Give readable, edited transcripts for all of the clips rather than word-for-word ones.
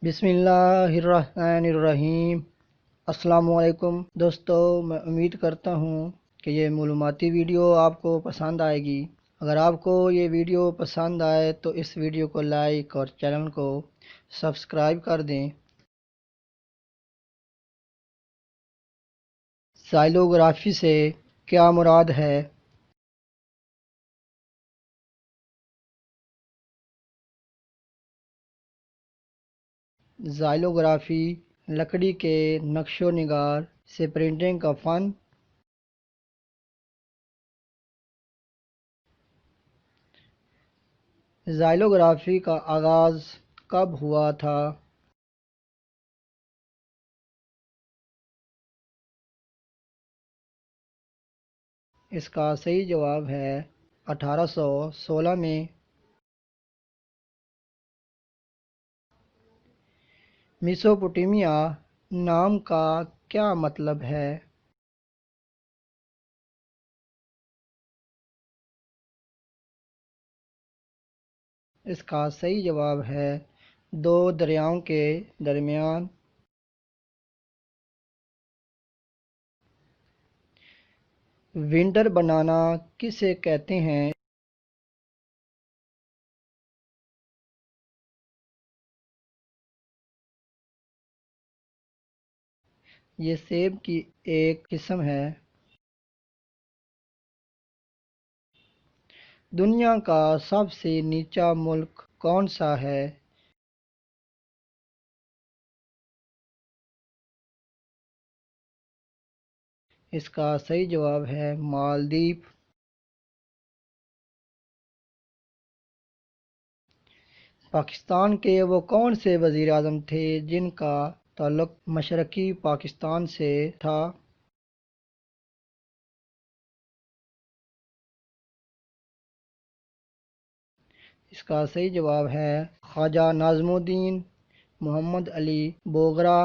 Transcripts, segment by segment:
بسم اللہ الرحمن الرحیم۔ السلام علیکم دوستو، میں امید کرتا ہوں کہ یہ معلوماتی ویڈیو آپ کو پسند آئے گی۔ اگر آپ کو یہ ویڈیو پسند آئے تو اس ویڈیو کو لائک اور چینل کو سبسکرائب کر دیں۔ زائلوگرافی سے کیا مراد ہے؟ زائلوگرافی لکڑی کے نقش و نگار سے پرنٹنگ کا فن۔ زائلوگرافی کا آغاز کب ہوا تھا؟ اس کا صحیح جواب ہے 1816 میں۔ میسوپوٹیمیا نام کا کیا مطلب ہے؟ اس کا صحیح جواب ہے دو دریاؤں کے درمیان۔ ونڈر بنانا کسے کہتے ہیں؟ یہ سیب کی ایک قسم ہے۔ دنیا کا سب سے نیچا ملک کون سا ہے؟ اس کا صحیح جواب ہے مالدیپ۔ پاکستان کے وہ کون سے وزیر اعظم تھے جن کا تعلق مشرقی پاکستان سے تھا؟ اس کا صحیح جواب ہے خواجہ ناظم الدین محمد علی بوگرا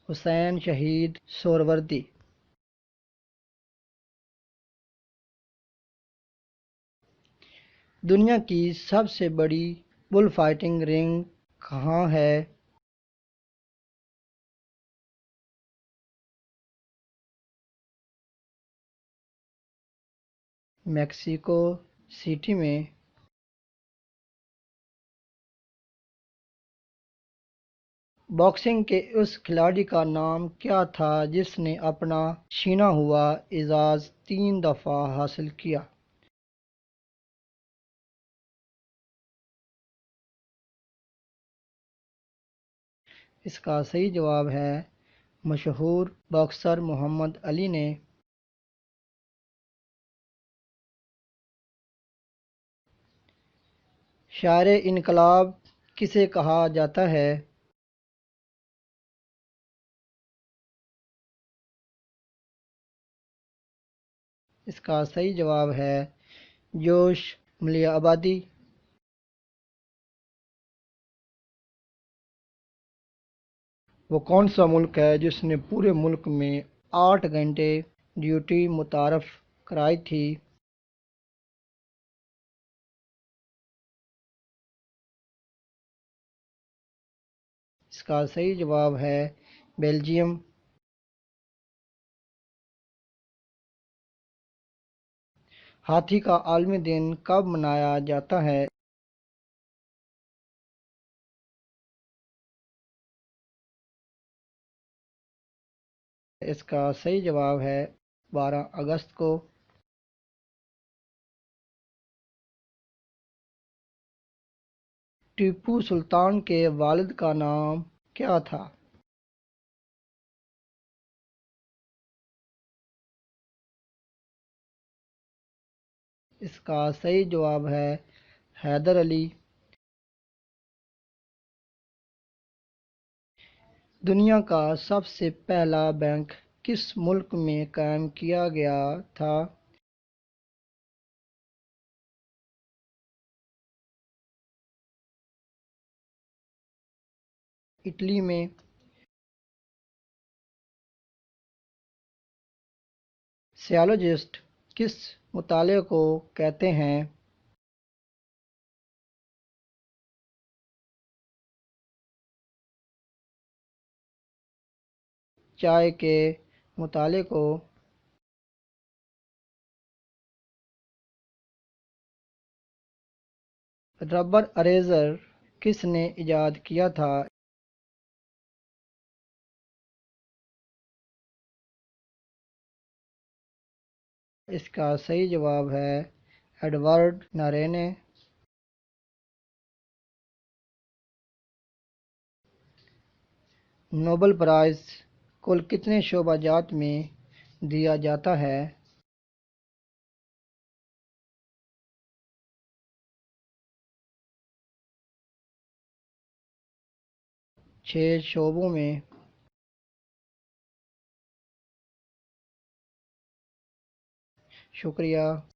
حسین شہید سہروردی۔ دنیا کی سب سے بڑی بل فائٹنگ رنگ کہاں ہے؟ میکسیکو سٹی میں۔ باکسنگ کے اس کھلاڑی کا نام کیا تھا جس نے اپنا چھینا ہوا اعزاز 3 دفعہ حاصل کیا؟ اس کا صحیح جواب ہے مشہور باکسر محمد علی نے۔ شاعر انقلاب کسے کہا جاتا ہے؟ اس کا صحیح جواب ہے جوش ملیح آبادی۔ وہ کون سا ملک ہے جس نے پورے ملک میں 8 گھنٹے ڈیوٹی متعارف کرائی تھی؟ اس کا صحیح جواب ہے بیلجیم۔ ہاتھی کا عالمی دن کب منایا جاتا ہے؟ اس کا صحیح جواب ہے 12 اگست کو۔ ٹیپو سلطان کے والد کا نام کیا تھا؟ اس کا صحیح جواب ہے حیدر علی۔ دنیا کا سب سے پہلا بینک کس ملک میں قائم کیا گیا تھا؟ اٹلی میں۔ سیالوجسٹ کس مطالعے کو کہتے ہیں؟ چائے کے مطالعے کو ربر اریزر کس نے ایجاد کیا تھا؟ اس کا صحیح جواب ہے ایڈورڈ نارے نے۔ نوبل پرائز کل کتنے شعبہ جات میں دیا جاتا ہے؟ 6 شعبوں میں۔ شکریہ۔